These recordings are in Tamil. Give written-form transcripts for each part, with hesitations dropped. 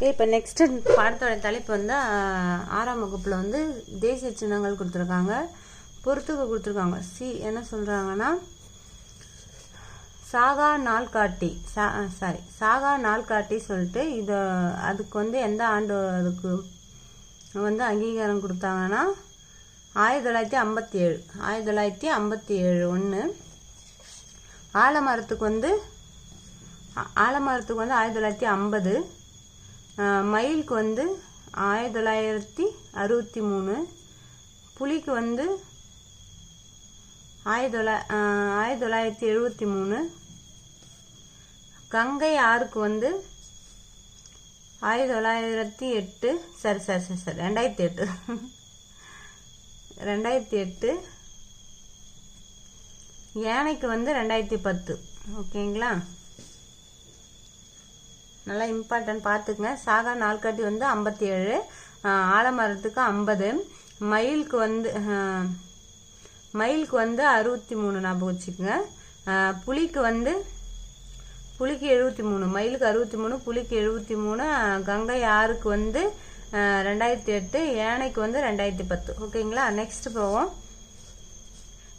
ஓகே, இப்போ நெக்ஸ்ட் பாடத்தோட தலைப்பு வந்து 6ஆம் வகுப்புல வந்து தேசிய சின்னங்கள் கொடுத்துருக்காங்க, பொறுத்துக்க கொடுத்துருக்காங்க. என்ன சொல்றாங்கன்னா, சாகா நாள்காட்டி சாகா நாள்காட்டி சொல்லிட்டு இது அதுக்கு வந்து எந்த ஆண்டு அதுக்கு வந்து அங்கீகாரம் கொடுத்தாங்கன்னா 1957 ஒன்று. ஆலமரத்துக்கு வந்து 1950, மயிலுக்கு வந்து 1963, புலிக்கு வந்து 1973, கங்கை ஆறுக்கு வந்து 2008, 2008, யானைக்கு வந்து 2010. ஓகேங்களா, நல்லா இம்பார்ட்டன்ட் பார்த்துக்குங்க. சாகா நாள்காட்டி வந்து 57, ஆலமரத்துக்கு 50, மயிலுக்கு வந்து 63 ஞாபகம் வச்சுக்கோங்க. புலிக்கு 73, மயிலுக்கு 63, புலிக்கு 73, கங்கை ஆறுக்கு வந்து 2008, யானைக்கு வந்து 2010. ஓகேங்களா, நெக்ஸ்ட் போவோம்.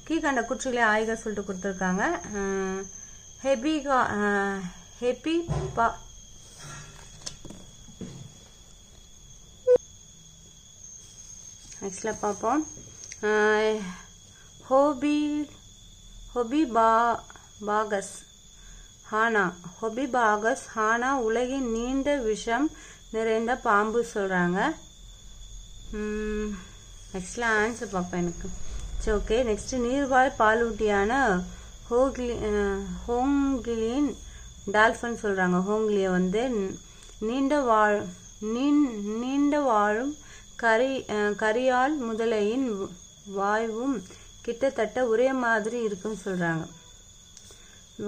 கீழ்கண்ட குற்றிகளை ஆய்க சொல்லிட்டு கொடுத்துருக்காங்க. நெக்ஸ்ட்ல பார்ப்போம். ஹோபிபாகஸ் ஹானா உலகின் நீண்ட விஷம் நிறைந்த பாம்பு சொல்றாங்க. நெக்ஸ்ட்ல ஆன்சர் பார்ப்பேன் எனக்கு. சரி, ஓகே. நெக்ஸ்ட் நீர்வாழ் பாலூட்டியான ஹோங்கிலின் டால்ஃபின் சொல்றாங்க. ஹோங்கிலிய வந்து நீண்ட வாழும் கரியால் முதலையின் வாய்வும் கிட்டத்தட்ட ஒரே மாதிரி இருக்குன்னு சொல்றாங்க.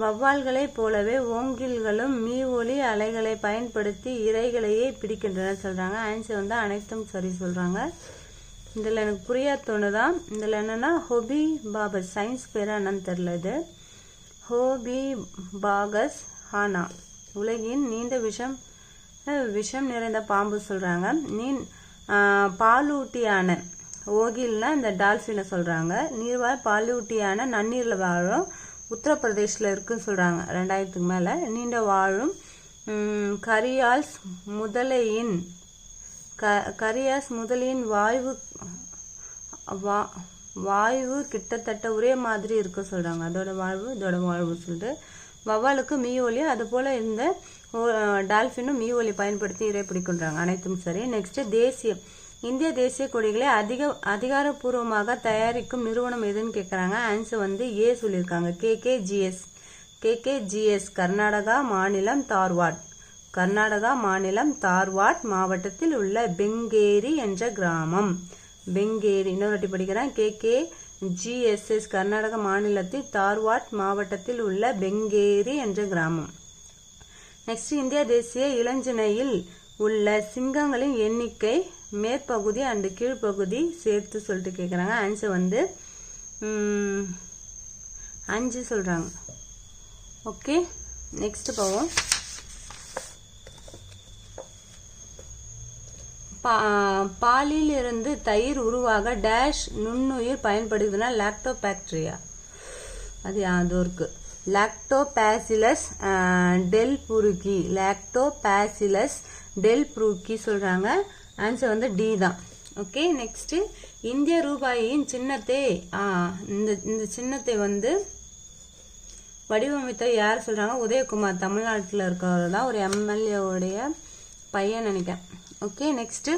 வவ்வால்களை போலவே ஓங்கில்களும் மீஒலி அலைகளை பயன்படுத்தி இரைகளையே பிடிக்கின்றன சொல்றாங்க. ஆன்சர் வந்து அனைத்தும் சரி சொல்றாங்க. இதுல எனக்கு புரியாத தோணுதான். இதுல என்னன்னா ஹோபிபாகஸ், சயின்ஸ் பேரா என்னன்னு தெரியல. இது ஹோபிபாகஸ் ஹானா உலகின் நீண்ட விஷம் நிறைந்த பாம்பு சொல்றாங்க. பாலூட்டியான ஓகில்னா இந்த டால்பினை சொல்றாங்க. நீர்வாழ் பாலூட்டியான நன்னீர்ல வாழும், உத்தரப்பிரதேஷ்ல இருக்குன்னு சொல்றாங்க. 2000க்கு மேல. நீண்ட வாழும் கரியால்ஸ் முதலையின் வாய்வு கிட்டத்தட்ட ஒரே மாதிரி இருக்கு சொல்றாங்க. இதோட வாழ்வு சொல்லிட்டு. வவ்வாலுக்கு மீஒலி, அது போல இந்த டால்பினும் மீஒலி பயன்படுத்தி இறை பிடிக்கின்றாங்க. அனைத்தும் சரி. நெக்ஸ்ட் இந்திய தேசிய கொடிகளை அதிகாரப்பூர்வமாக தயாரிக்கும் நிறுவனம் எதுன்னு கேட்கறாங்க. ஆன்சர் வந்து ஏ சொல்லியிருக்காங்க. கேகேஜிஎஸ் கர்நாடகா மாநிலம் தார்வாட் மாவட்டத்தில் உள்ள பெங்கேரி என்ற கிராமம். இன்னொரு வாட்டி படிக்கிறேன். கேகேஜிஎஸ்எஸ் கர்நாடக மாநிலத்தில் தார்வாட் மாவட்டத்தில் உள்ள பெங்கேரி என்ற கிராமம். நெக்ஸ்ட் இந்திய தேசிய இளஞ்சினையில் உள்ள சிங்கங்களின் எண்ணிக்கை மேற்பகுதி அண்ட் கீழ்ப்பகுதி சேர்த்து சொல்லிட்டு கேட்கறாங்க. ஆன்சர் வந்து 5 சொல்றாங்க. ஓகே, நெக்ஸ்ட் போவோம். பாலில் இருந்து தயிர் உருவாக டேஷ் நுண்ணுயிர் பயன்படுதுன்னா லாக்டோபாக்டீரியா. அது இருக்கு. லாக்டோபாசிலஸ் டெல்புருக்கி சொல்றாங்க. ஆன்சர் வந்து டி தான். ஓகே, நெக்ஸ்ட் இந்திய ரூபாயின் சின்னத்தை இந்த சின்னத்தை வந்து வடிவமைத்த யார் சொல்றாங்க? உதயகுமார். தமிழ்நாட்டில் இருக்கிறவர் தான், ஒரு எம்எல்ஏ உடைய பையன் நினைக்கிறேன். ஓகே, நெக்ஸ்ட்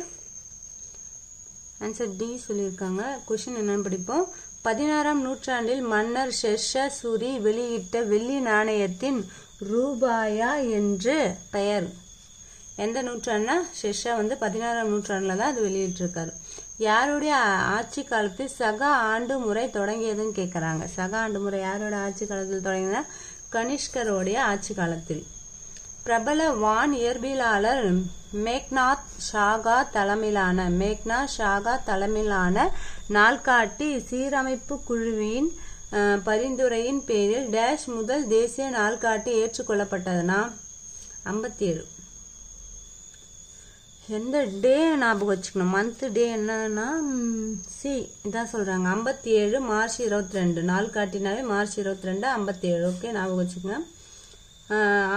ஆன்சர் டி சொல்லியிருக்காங்க. கொஸ்டின் என்னன்னு படிப்போம். 16ஆம் நூற்றாண்டில் மன்னர் ஷெர்ஷா சூரி வெளியிட்ட வெள்ளி நாணயத்தின் ரூபாயா என்று பெயர். எந்த நூற்றாண்டுனா ஷெர்ஷா வந்து 16ஆம் நூற்றாண்டுல தான் அது வெளியிட்டிருக்காரு. யாருடைய ஆட்சி காலத்தில் சக ஆண்டு முறை தொடங்கியதுன்னு கேட்கறாங்க. சக ஆண்டு முறை யாரோட ஆட்சி காலத்தில் தொடங்கினா கனிஷ்கருடைய ஆட்சி காலத்தில். பிரபல வான் இயற்பியலாளர் மேக்நாத் ஷாகா தலைமையிலான நாள்காட்டி சீரமைப்பு குழுவின் பரிந்துரையின் பேரில் டேஷ் முதல் தேசிய நாள்காட்டி ஏற்றுக்கொள்ளப்பட்டதுன்னா 57. எந்த டே ஞாபகம் வச்சுக்கணும், மந்த் டே என்னன்னா சி இதான் சொல்கிறாங்க. 57 மார்ச் 22 நாள் காட்டினாவே மார்ச் 22 57. ஓகே, ஞாபகம் வச்சுக்கோங்க.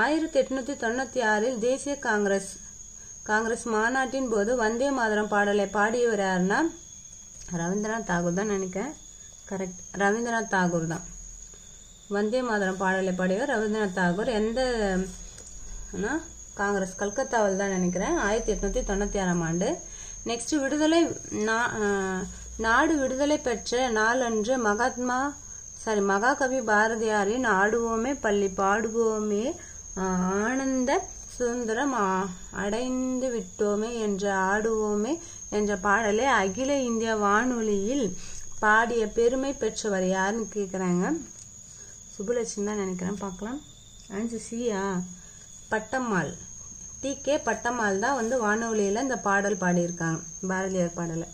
1896 தேசிய காங்கிரஸ் மாநாட்டின் போது வந்தே மாதரம் பாடலை பாடியவர் யாருன்னா ரவீந்திரநாத் தாகூர் தான் நினைக்கிறேன். கரெக்ட், ரவீந்திரநாத் தாகூர் தான். வந்தே மாதரம் பாடலை பாடியவர் ரவீந்திரநாத் தாகூர். எந்த காங்கிரஸ் கல்கத்தாவில் தான் நினைக்கிறேன். 1896 ஆண்டு. நெக்ஸ்ட் நாடு விடுதலை பெற்ற நாளன்று மகாகவி பாரதியாரின் ஆடுவோமே பள்ளி பாடுவோமே ஆனந்த சுதந்திரம் அடைந்து விட்டோமே என்ற ஆடுவோமே என்ற பாடலை அகில இந்திய வானொலியில் பாடிய பெருமை பெற்றவர் யாருன்னு கேட்குறாங்க. சுப்புலட்சுமி தான் நினைக்கிறேன். பார்க்கலாம். ஆன்சர் சியா, பட்டம்மாள். டி.கே. பட்டம்மாள் தான் வந்து வானொலியில் இந்த பாடல் பாடியிருக்காங்க, பாரதியார் பாடலை.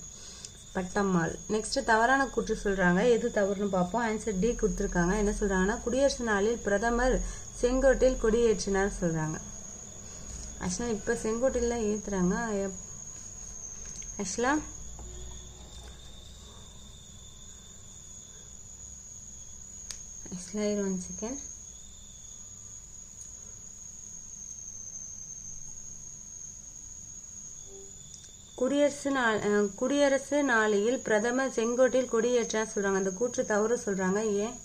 பட்டம்மாள். நெக்ஸ்ட் தவறான கூற்று சொல்றாங்க. எது தவறுன்னு பார்ப்போம். ஆன்சர் டி கொடுத்துருக்காங்க. என்ன சொல்றாங்கன்னா, குடியரசு நாளில் பிரதமர் செங்கோட்டையில் கொடியேற்றினார் சொல்றாங்க. ஆக்சுவலா இப்ப செங்கோட்டையில ஏத்துறாங்க. ஆக்சுவலா ஒன் செகண்ட். குடியரசு நாளையில் பிரதமர் செங்கோட்டையில் கொடியேற்றா சொல்றாங்க. அந்த கூற்று தவறு சொல்றாங்க. ஏன்?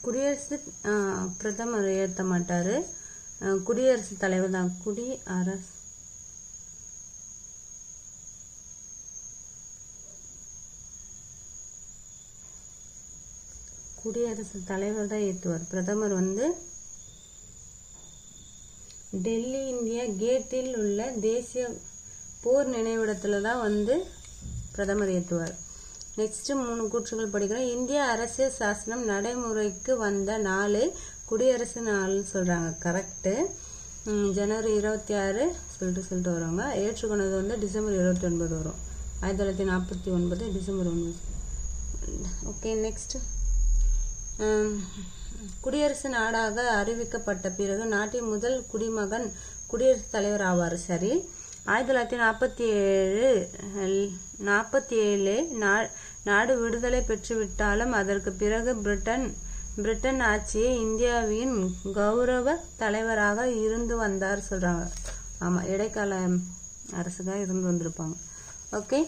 குடியரசு பிரதமர் ஏற்ற மாட்டாரு, குடியரசுத் தலைவர் தான். குடியரசுத் தலைவர் தான் ஏற்றுவார். பிரதமர் வந்து டெல்லி இந்தியா கேட்டில் உள்ள தேசிய போர் நினைவிடத்துல தான் வந்து பிரதமர் ஏற்றுவார். நெக்ஸ்ட் 3 கூற்றுகள் படிக்கிறோம். இந்திய அரசியல் சாசனம் நடைமுறைக்கு வந்த நாள் குடியரசு நாள் சொல்றாங்க. கரெக்ட். ஜனவரி 26 சொல்லிட்டு வருவாங்க. ஏற்றுக்கொண்டது வந்து டிசம்பர் 29 வரும். 1949 டிசம்பர் 1. ஓகே, நெக்ஸ்ட் குடியரசு நாடாக அறிவிக்கப்பட்ட பிறகு நாட்டின் முதல் குடிமகன் குடியரசுத் தலைவர் ஆவார். சரி. 1947 நாடு விடுதலை பெற்றுவிட்டாலும் அதற்கு பிறகு பிரிட்டன் ஆட்சியை இந்தியாவின் கௌரவ தலைவராக இருந்து வந்தார் சொல்றாங்க. ஆமா, இடைக்கால அரசுக்காக இருந்து வந்திருப்பாங்க. ஓகே.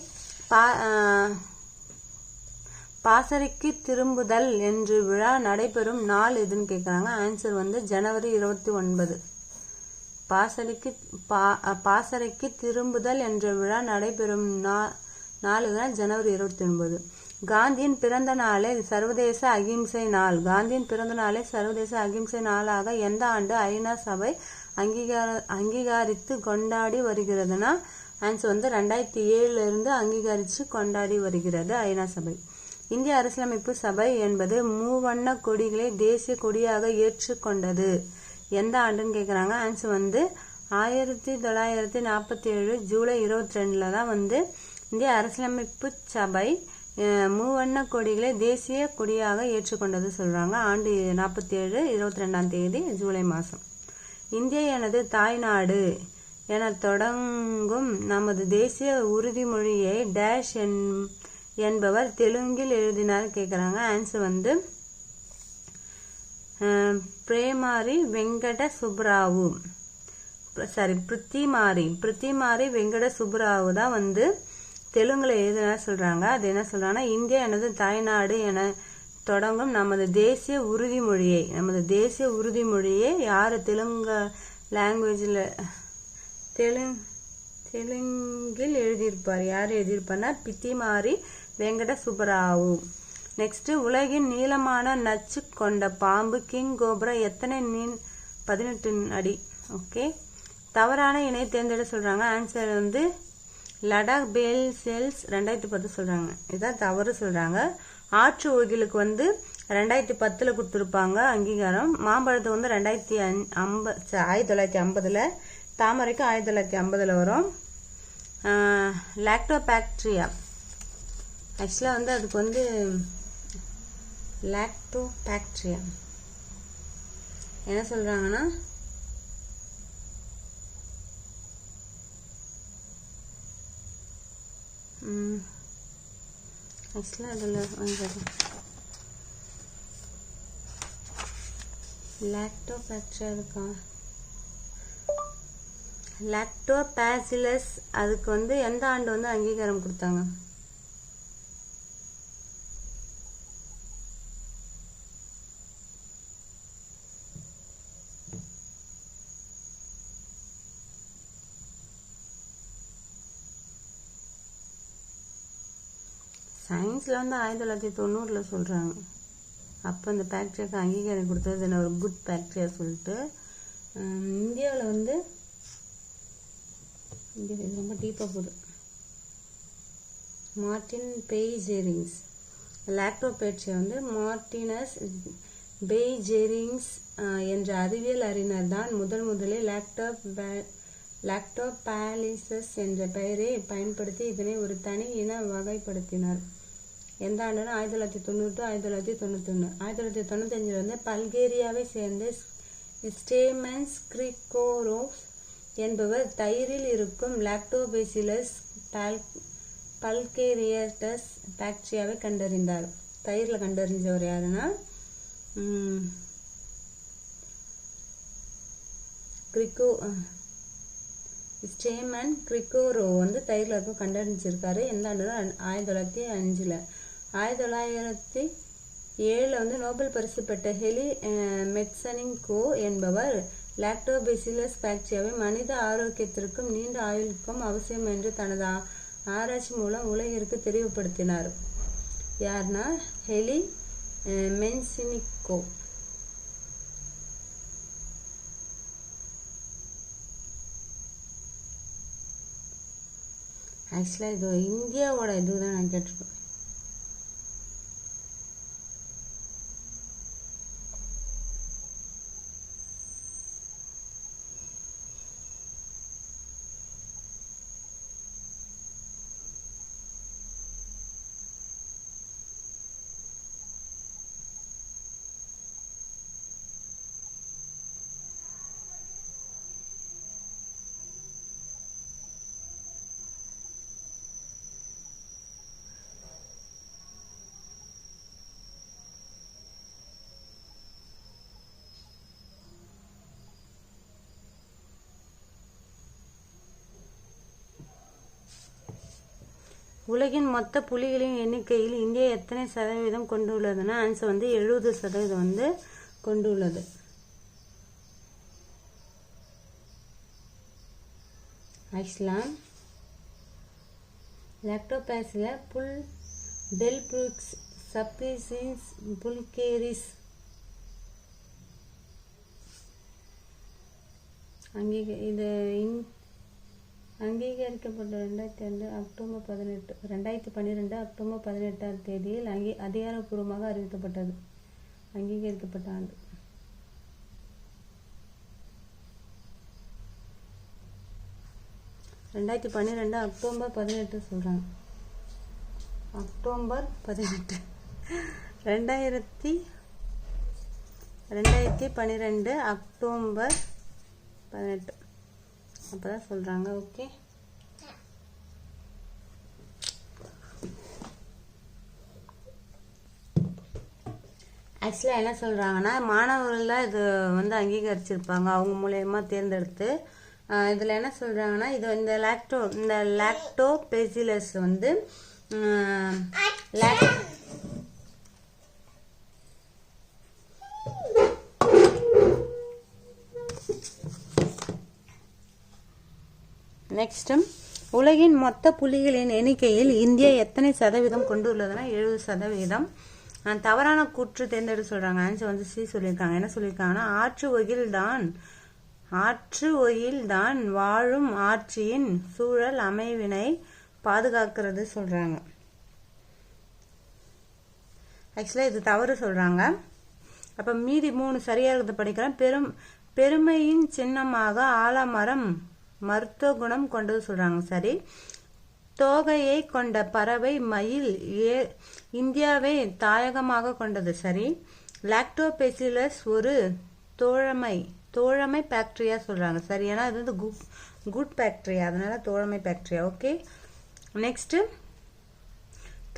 பாசறைக்கு திரும்புதல் என்று விழா நடைபெறும் நாள் எதுன்னு கேட்குறாங்க. ஆன்சர் வந்து ஜனவரி 29. பாசறைக்கு திரும்புதல் என்ற விழா நடைபெறும் நாள் ஜனவரி 29. காந்தியின் பிறந்த நாளை சர்வதேச அகிம்சை நாள். காந்தியின் பிறந்த நாளை சர்வதேச அகிம்சை நாளாக எந்த ஆண்டு ஐநா சபை அங்கீகரித்து கொண்டாடி வருகிறதுனா ஆன்சர் வந்து 2007 இருந்து அங்கீகரித்து கொண்டாடி வருகிறது ஐநா சபை. இந்திய அரசியலமைப்பு சபை என்பது மூவண்ண கொடிகளை தேசிய கொடியாக ஏற்றுக்கொண்டது எந்த ஆண்டுன்னு கேட்குறாங்க. ஆன்சர் வந்து 1947 ஜூலை 22 தான் வந்து இந்திய அரசியலமைப்பு சபை மூவண்ண கொடிகளை தேசிய கொடியாக ஏற்றுக்கொண்டது சொல்றாங்க. ஆண்டு 47 22ஆம் தேதி ஜூலை மாதம். இந்தியா எனது தாய்நாடு என தொடங்கும் நமது தேசிய உறுதிமொழியை டேஷ் என்பவர் தெலுங்கில் எழுதினார் கேட்குறாங்க. ஆன்சர் வந்து பிரேமாரி வெங்கட சுப்ராவு. சாரி, பிருத்திமாரி வெங்கட சுப்ராவு தான் வந்து தெலுங்குல எழுதினா சொல்றாங்க. அது என்ன சொல்றாங்கன்னா, இந்தியா எனது தாய்நாடு என தொடங்கும் நமது தேசிய உறுதிமொழியை யாரு தெலுங்கு லாங்குவேஜ்ல தெலுங்கில் எழுதியிருப்பார். யார் எழுதியிருப்பார்னா பித்திமாரி வெங்கட சுப்பராவு. நெக்ஸ்ட், உலகின் நீளமான நச்சு கொண்ட பாம்பு கிங் கோப்ரா எத்தனை 18 அடி. ஓகே. தவறான இணை தேர்ந்தெடுக்க சொல்றாங்க. ஆன்சர் வந்து லடாக் பேல் செல்ஸ் 2010 சொல்றாங்க. இதான் தவறு சொல்றாங்க. ஆற்று ஒகிலுக்கு வந்து 2010 கொடுத்துருப்பாங்க அங்கீகாரம். மாம்பழத்துக்கு வந்து 1950, தாமரைக்கு 1950 வரும். லாக்டோபாக்டீரியா ஆக்சுவலாக வந்து அதுக்கு வந்து லாக்டோபாக்டீரியா என்ன சொல்கிறாங்கன்னா ஆக்சுவலாக அதில் வந்து லாக்டோபாக்டீரியா இருக்கா லாக்டோபாசிலஸ் அதுக்கு வந்து எந்த ஆண்டு வந்து அங்கீகாரம் கொடுத்தாங்க? சயின்ஸில் வந்து 1990 சொல்கிறாங்க. அப்போ இந்த பாக்டீரியாவுக்கு அங்கீகாரம் கொடுத்தது என்ன ஒரு குட் பாக்டீரியா சொல்லிட்டு. இந்தியாவில் வந்து இது ரொம்ப டீப்பாக போகுது. மார்டின் பெய்ஜெரிங்ஸ் லாக்டோபாக்டீரியா வந்து மார்டினஸ் பெய்ஜெரிங்ஸ் என்ற அறிவியல் அறிஞர் தான் முதலில் லாக்டோபாலிசஸ் என்ற பெயரை பயன்படுத்தி இதனை ஒரு தனி இன வகைப்படுத்தினார். எந்த ஆண்டுனா 1990 1991. 1995 வந்து பல்கேரியாவை சேர்ந்த ஸ்டேமன்ஸ் கிரிகோரோவ் என்பவர் தயிரில் இருக்கும் லாக்டோபாசிலஸ் பல்கேரியட்டஸ் பாக்டீரியாவை கண்டறிந்தார். தயிரில் கண்டறிஞ்சவர் யாருன்னா ஸ்டேமன் கிரிகோரோ வந்து தயிரில் இருக்கும் கண்டறிஞ்சிருக்காரு. எந்த ஆண்டுனா 1905. 1907 வந்து நோபல் பரிசு பெற்ற ஹெலி மெட்சனிங்கோ என்பவர் லாக்டோபாசிலஸ் பாக்டீரியாவை மனித ஆரோக்கியத்திற்கும் நீண்ட ஆயுளுக்கும் அவசியம் என்று தனது ஆராய்ச்சி மூலம் உலகிற்கு தெளிவுபடுத்தினார். யார்னா ஹெலி மெட்சனிங்கோ. ஆக்சுவலாக இது இந்தியாவோட இதுதான் நான் கேட்டிருக்கேன். உலகின் மொத்த புலிகளின் எண்ணிக்கையில் இந்தியா எத்தனை சதவீதம் கொண்டுள்ளதுன்னா ஆன்சர் வந்து 70% வந்து கொண்டுள்ளது. ஆக்சுவலாக லாக்டோபாசில புல் டெல்ப்ரூக்ஸ் சப்ஸ்பீசிஸ் புல்கேரிஸ் அங்கீகரிக்கப்பட்ட 2012 அக்டோபர் 18 தேதியில் அதிகாரப்பூர்வமாக அறிவிக்கப்பட்டது. அங்கீகரிக்கப்பட்ட ஆண்டு 2012 அக்டோபர் 18 சொல்றாங்க. அக்டோபர் 18 2012 அக்டோபர் 18 அப்பதான் சொல்றாங்க. ஓகே, ஆக்சுவலாக என்ன சொல்கிறாங்கன்னா மாணவர்கள் தான் இது வந்து அங்கீகரிச்சிருப்பாங்க அவங்க மூலயமா தேர்ந்தெடுத்து. இதில் என்ன சொல்கிறாங்கன்னா இந்த லாக்டோபாசிலஸ் வந்து நெக்ஸ்ட் உலகின் மொத்த புலிகளின் எண்ணிக்கையில் இந்தியா எத்தனை சதவீதம் கொண்டுள்ளதுன்னா 70%. தவறான கூற்று தேர்ந்தெடுத்து சொல்றாங்க. ஆன்சர் வந்து சி சொல்லியிருக்காங்க. என்ன சொல்லியிருக்காங்கன்னா ஆற்று ஒயில் தான் வாழும் ஆட்சியின் சூழல் அமைவினை பாதுகாக்கிறது சொல்றாங்க. ஆக்சுவலாக இது தவறு சொல்கிறாங்க. அப்போ மீதி 3 சரியாக இருக்கிறத படிக்கிறேன். பெருமையின் சின்னமாக ஆலமரம் மருத்துவ குணம் கொண்டது சொல்கிறாங்க. சரி. தோகையை கொண்ட பறவை மயில் இந்தியாவை தாயகமாக கொண்டது. சரி. லாக்டோபெசிலஸ் ஒரு தோழமை பாக்டீரியா சொல்கிறாங்க. சரி. ஏன்னா இது வந்து குட் பாக்டீரியா, அதனால தோழமை பாக்டீரியா. ஓகே. நெக்ஸ்ட்டு,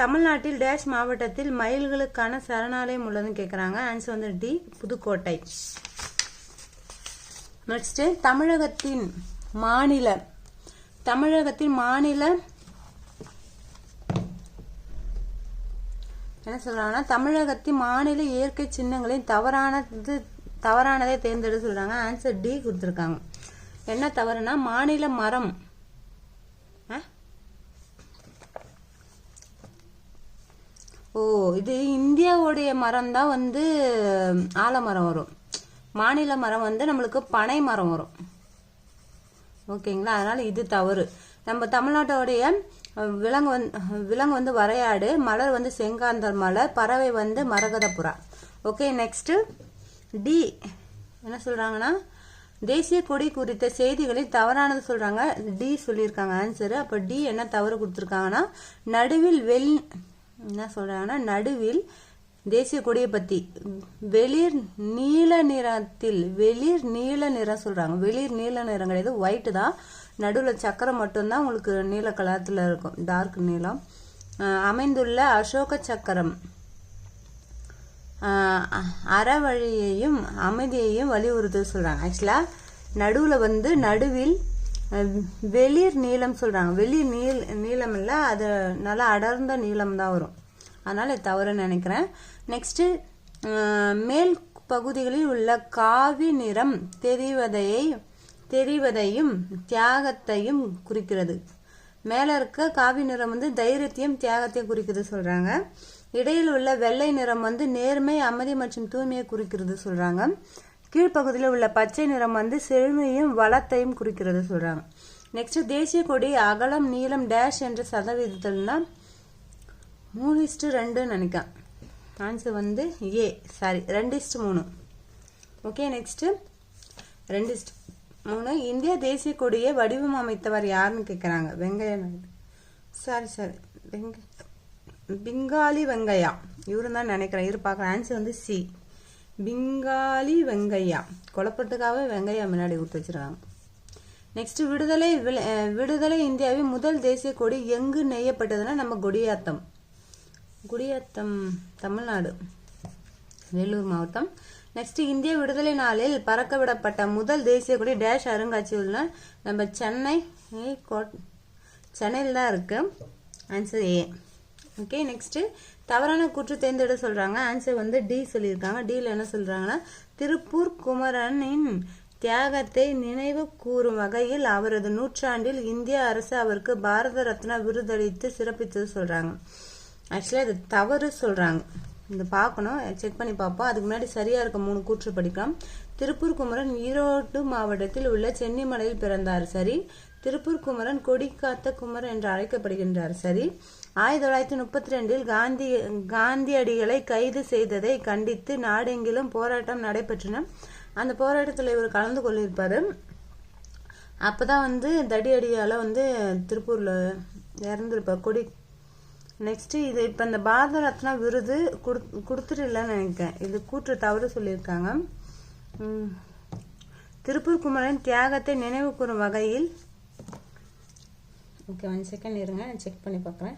தமிழ்நாட்டில் டேஷ் மாவட்டத்தில் மயில்களுக்கான சரணாலயம் உள்ளதுன்னு கேட்குறாங்க. ஆன்சர் வந்து டி, புதுக்கோட்டை. நெக்ஸ்ட், தமிழகத்தின் மாநில என்ன சொல்றாங்கன்னா, தமிழகத்தின் மாநில இயற்கை சின்னங்களின் தவறானதை தேர்ந்தெடு சொல்றாங்க. ஆன்சர் டி கொடுத்துருக்காங்க. என்ன தவறுனா மாநில மரம், இது இந்தியாவுடைய மரம் தான் வந்து ஆலமரம் வரும். மாநில மரம் வந்து நம்மளுக்கு பனை மரம் வரும். ஓகேங்களா? அதனால இது தவறு. நம்ம தமிழ்நாட்டோடைய விலங்கு வந்து வரையாடு, மலர் வந்து செங்காந்தர் மலர், பறவை வந்து மரகதப்புறா. ஓகே. நெக்ஸ்ட் டி என்ன சொல்றாங்கன்னா, தேசிய கொடி குறித்த செய்திகளில் தவறானது சொல்றாங்க. டி சொல்லியிருக்காங்க ஆன்சர். அப்ப டி என்ன தவறு கொடுத்துருக்காங்கன்னா, நடுவில் தேசிய கொடியை பத்தி வெளிர் நீல நிறம் சொல்றாங்க. வெளிர் நீல நிறம் கிடையாது, ஒயிட் தான். நடுவில் சக்கரம் மட்டும்தான் உங்களுக்கு நீல கலர்ல இருக்கும், டார்க் நீலம். அமைந்துள்ள அசோக சக்கரம் அறவழியையும் அமைதியையும் வலியுறுத்து சொல்றாங்க. ஆக்சுவலா நடுவில் வெளிர் நீலம் சொல்றாங்க. வெளிர் நீலம் இல்ல, அது நல்லா அடர்ந்த நீளம் தான் வரும். அதனால தவறுன்னு நினைக்கிறேன். நெக்ஸ்ட், மேல் பகுதிகளில் உள்ள காவி நிறம் தெரிவதையும் தியாகத்தையும் குறிக்கிறது. மேல இருக்க காவி நிறம் வந்து தைரியத்தையும் தியாகத்தையும் குறிக்கிறது சொல்றாங்க. இடையில் உள்ள வெள்ளை நிறம் வந்து நேர்மை, அமைதி மற்றும் தூய்மையை குறிக்கிறது சொல்றாங்க. கீழ்ப்பகுதியில் உள்ள பச்சை நிறம் வந்து செழுமையும் வளத்தையும் குறிக்கிறது சொல்றாங்க. நெக்ஸ்ட், தேசிய கொடி அகலம் நீளம் டேஷ் என்ற சதவீதத்தில்னா 3:2 நினைக்கிறேன். ஆன்சர் வந்து ஏ. சாரி, 2:3. ஓகே. நெக்ஸ்ட், 2:3. இந்திய தேசிய கொடியை வடிவம் அமைத்தவர் யாருன்னு கேட்குறாங்க. வெங்கையா நாயுடு. சாரி, பிங்காலி வெங்கையா இவரு தான் நினைக்கிறேன். இரு பார்க்குறேன். ஆன்சர் வந்து சி, பிங்காலி வெங்கையா. குழப்பத்துக்காகவே வெங்கையா முன்னாடி கொடுத்து வச்சிருக்காங்க. நெக்ஸ்ட், விடுதலை இந்தியாவின் முதல் தேசிய கொடி எங்கு நெய்யப்பட்டதுன்னா நம்ம குடியாத்தம் தமிழ்நாடு, வேலூர் மாவட்டம். நெக்ஸ்ட், இந்திய விடுதலை நாளில் பறக்க விடப்பட்ட முதல் தேசிய கொடி டேஷ் அருங்காட்சியகம் நம்ம சென்னையில் தான் இருக்கு. Answer A. ஓகே. நெக்ஸ்ட், தவறான கூற்று தேர்ந்தெடு சொல்றாங்க. ஆன்சர் வந்து டி சொல்லியிருக்காங்க. டியில் என்ன சொல்றாங்கன்னா, திருப்பூர் குமரனின் தியாகத்தை நினைவு கூறும் வகையில் அவரது 100ஆண்டில் இந்திய அரசு அவருக்கு பாரத ரத்னா விருதளித்து சிறப்பித்தது சொல்றாங்க. ஆக்சுவலா இது தவறு சொல்றாங்க. இது பார்க்கணும், செக் பண்ணி பார்ப்போம். அதுக்கு முன்னாடி சரியா இருக்க 3 கூற்று படிக்கலாம். திருப்பூர் குமரன் ஈரோடு மாவட்டத்தில் உள்ள சென்னிமலையில் பிறந்தார். சரி. திருப்பூர் குமரன் கொடி காத்த குமரன் என்று அழைக்கப்படுகின்றார். சரி. 1932 காந்தியடிகளை கைது செய்ததை கண்டித்து நாடெங்கிலும் போராட்டம் நடைபெற்றன. அந்த போராட்டத்தில் இவர் கலந்து கொண்டிருப்பாரு. அப்பதான் வந்து தடியடியால வந்து திருப்பூர்ல இறந்துருப்பார் கொடி. நெக்ஸ்ட், இது இப்ப இந்த பாரத ரத்னா விருது கொடுத்துட்டு இல்லைன்னு நினைக்கிறேன். இது கூற்று தவறு சொல்லியிருக்காங்க. திருப்பூர் குமரன் தியாகத்தை நினைவு கூறும் வகையில். ஓகே, 1 செகண்ட் இருங்க, செக் பண்ணி பார்க்குறேன்.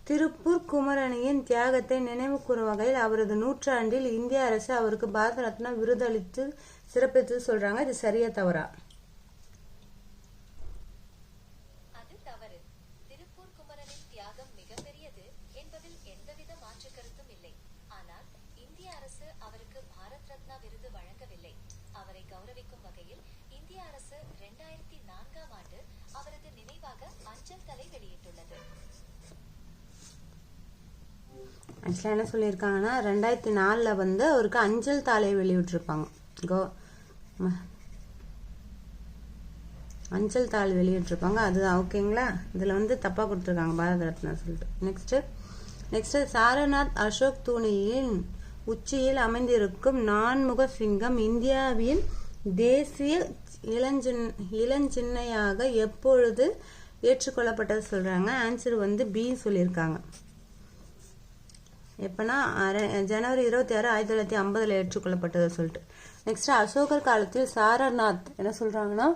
திருப்பூர் குமரனியின் தியாகத்தை நினைவு கூறும் வகையில் அவரது 100ஆண்டில் இந்திய அரசு அவருக்கு பாரத ரத்னா விருதளித்து சிறப்பித்து சொல்றாங்க. இது சரியா தவறா? அது தவறு. திருப்பூர் குமரனின் தியாகம் மிகப்பெரியது என்பதில் எந்தவித மாற்று கருத்தும் இல்லை. ஆனால் இந்திய அரசு அவருக்கு பாரத் ரத்னா விருது வழங்கவில்லை. அவரை கௌரவிக்கும் வகையில் இந்திய அரசு 2004ஆம் ஆண்டு அவரது நினைவாக அஞ்சல் தலை வெளியிட்டுள்ளது. ஆக்சுவலாக என்ன சொல்லியிருக்காங்கன்னா, 2004 வந்து அவருக்கு அஞ்சல் தாளை வெளியிட்டிருப்பாங்க. அஞ்சல் தாள் வெளியிட்டிருப்பாங்க. அதுதான். ஓகேங்களா? இதில் வந்து தப்பாக கொடுத்துருக்காங்க பாரத ரத்னா சொல்லிட்டு. நெக்ஸ்ட், நெக்ஸ்ட் சாரநாத் அசோக் தூணியின் உச்சியில் அமைந்திருக்கும் நான்முக சிங்கம் இந்தியாவின் தேசிய இளஞ்சின்னையாக எப்பொழுது ஏற்றுக்கொள்ளப்பட்டது சொல்றாங்க. ஆன்சர் வந்து பி சொல்லியிருக்காங்க. எப்பனா ஜனவரி 26, 1950 ஏற்றுக்கொள்ளப்பட்டது சொல்லிட்டு. நெக்ஸ்ட் அசோகர் காலத்தில் சாரநாத் என்ன சொல்றாங்கன்னா,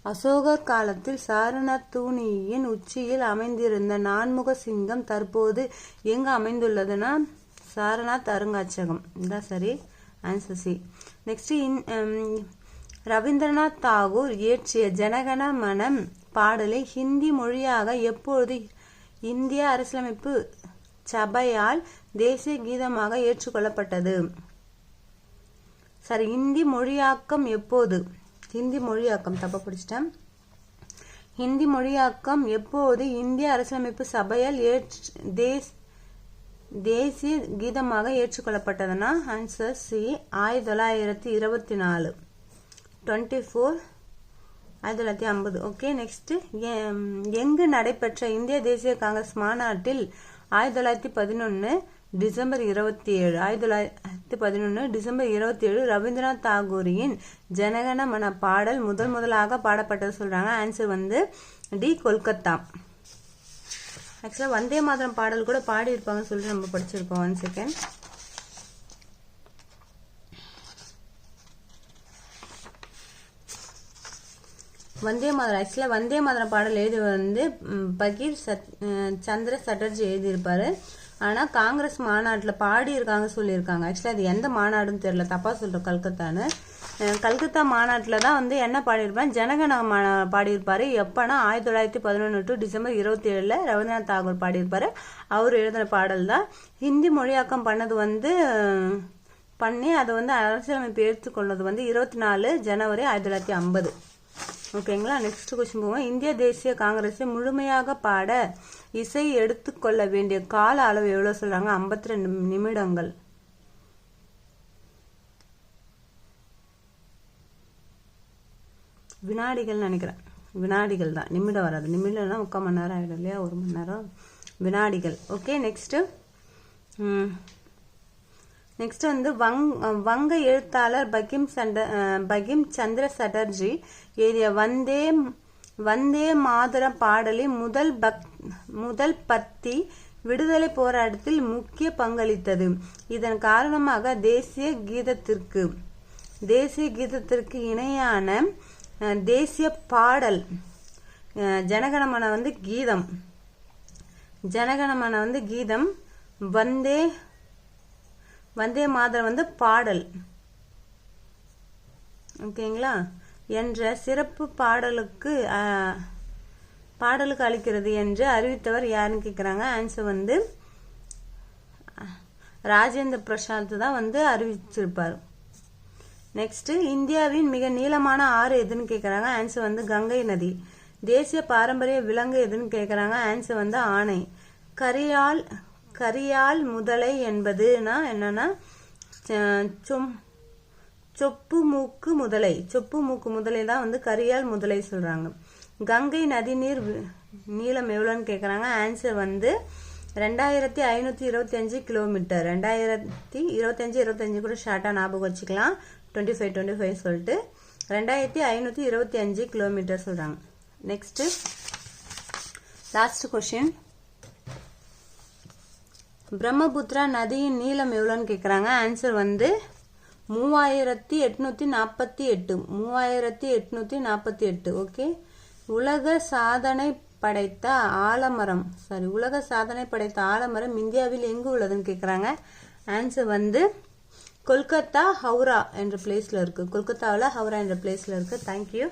அசோகர் காலத்தில் சாரநாத் தூணியின் உச்சியில் அமைந்திருந்த நான்முக சிங்கம் தற்போது எங்கு அமைந்துள்ளதுன்னா சாரநாத் அருங்காட்சியகம். இதுதான் சரி, answer C. Next Rabindranath Tagore இயற்றிய ஜனகண மன பாடலை ஹிந்தி மொழியாக எப்பொழுது இந்திய அரசியலமைப்பு சபையால் தேசிய கீதமாக ஏற்றுக்கொள்ளப்பட்டது? சரி, ஹிந்தி மொழியாக்கம் எப்போது? ஹிந்தி மொழியாக்கம் தப்பா படிச்சிட்டேன். ஹிந்தி மொழியாக்கம் எப்போது இந்திய அரசியலமைப்பு சபையால் தேசிய கீதமாக ஏற்றுக்கொள்ளப்பட்டதுன்னா ஆன்சர் சி, 1924 1950. ஓகே. நெக்ஸ்ட் எங்கு நடைபெற்ற இந்திய தேசிய காங்கிரஸ் மாநாட்டில் 1911 டிசம்பர் 27 ரவீந்திரநாத் தாகூரின் ஜனகண மன பாடல் முதலாக பாடப்பட்டது சொல்றாங்க. ஆன்சர் வந்து டி, கொல்கத்தா. ஆக்சுவலா வந்தே மாதரம் பாடல் கூட பாடி இருப்பாங்கன்னு சொல்லிட்டு நம்ம படிச்சிருக்கோம். 1 செகண்ட். வந்தே மாதரம் ஆக்சுவலா வந்தே மாதரம் பாடல் எழுதி வந்து பகீர் சந்திர சட்டர்ஜி எழுதியிருப்பாரு. ஆனா காங்கிரஸ் மாநாட்டுல பாடி இருக்காங்க சொல்லியிருக்காங்க. ஆக்சுவலா அது எந்த மாநாடுன்னு தெரியல, தப்பா சொல்றோம். கல்கத்தான்னு. கல்கத்தா மாநாட்டுல தான் வந்து என்ன பாடியிருப்பாரு, ஜனகண பாடியிருப்பாரு. எப்பனா 1911 டு டிசம்பர் 27 ரவீந்திரநாத் தாகூர் பாடியிருப்பாரு. அவர் எழுதின பாடல் தான். ஹிந்தி மொழியாக்கம் பண்ணது வந்து பண்ணி அதை வந்து அரசியலமைப்பு ஏற்றுக்கொண்டது வந்து 24 ஜனவரி 1950. ஓகேங்களா. நெக்ஸ்ட் கொஸ்டின் போவோம். இந்திய தேசிய காங்கிரஸை முழுமையாக பாட இசை எடுத்துக்கொள்ள வேண்டிய கால அளவு எவ்வளவு சொல்றாங்க? 52 நிமிடங்கள். வினாடிகள் நினைக்கிறேன். வினாடிகள் தான், நிமிடம் வராது. நிமிடம்னா 3/4 மணி நேரம் ஆயிடும் இல்லையா, 1 மணி நேரம். வினாடிகள். ஓகே. நெக்ஸ்ட் வந்து வங்க எழுத்தாளர் பகிம் சந்திர சட்டர்ஜி எழுதிய வந்தே மாதரம் பாடலின் முதல் பத்தி விடுதலை போராட்டத்தில் முக்கிய பங்களித்தது. இதன் காரணமாக தேசிய கீதத்திற்கு இணையான தேசிய பாடல் ஜனகணமன வந்து கீதம். ஜனகணமன வந்து கீதம். வந்தே மாதரம் வந்து பாடல். ஓகேங்களா. என்ற சிறப்பு பாடலுக்கு அளிக்கிறது என்று அறிவித்தவர் யாருன்னு கேக்குறாங்க. ஆன்சர் வந்து ராஜேந்திர பிரசாத் தான் வந்து அறிவிச்சிருப்பாரு. நெக்ஸ்ட் இந்தியாவின் மிக நீளமான ஆறு எதுன்னு கேக்குறாங்க. ஆன்சர் வந்து கங்கை நதி. தேசிய பாரம்பரிய விலங்கு எதுன்னு கேக்குறாங்க. ஆன்சர் வந்து ஆணை. கரியால் முதலை என்பதுனா என்னன்னா சொப்பு மூக்கு முதலை தான் வந்து கரியால் முதலை சொல்றாங்க. கங்கை நதி நீர் நீளம் எவ்வளவுன்னு கேக்குறாங்க. ஆன்சர் வந்து 2525 கிலோமீட்டர். 2025 கூட ஷார்ட்டா ஞாபகம் வச்சுக்கலாம். 25 சொல்லிட்டு 2525 கிலோமீட்டர் சொல்றாங்க. Next last question. பிரம்மபுத்திரா நதியின் நீளம் எவ்வளவுன்னு கேக்குறாங்க. ஆன்சர் வந்து 3848. ஓகே. உலக சாதனை படைத்த ஆலமரம் இந்தியாவில் எங்கு உள்ளதுன்னு கேக்குறாங்க. ஆன்சர் வந்து கொல்கத்தா ஹவுரா என்ற பிளேஸ்ல இருக்கு. கொல்கத்தாவில் ஹவுரா என்ற பிளேஸ்ல இருக்கு. தேங்க்யூ.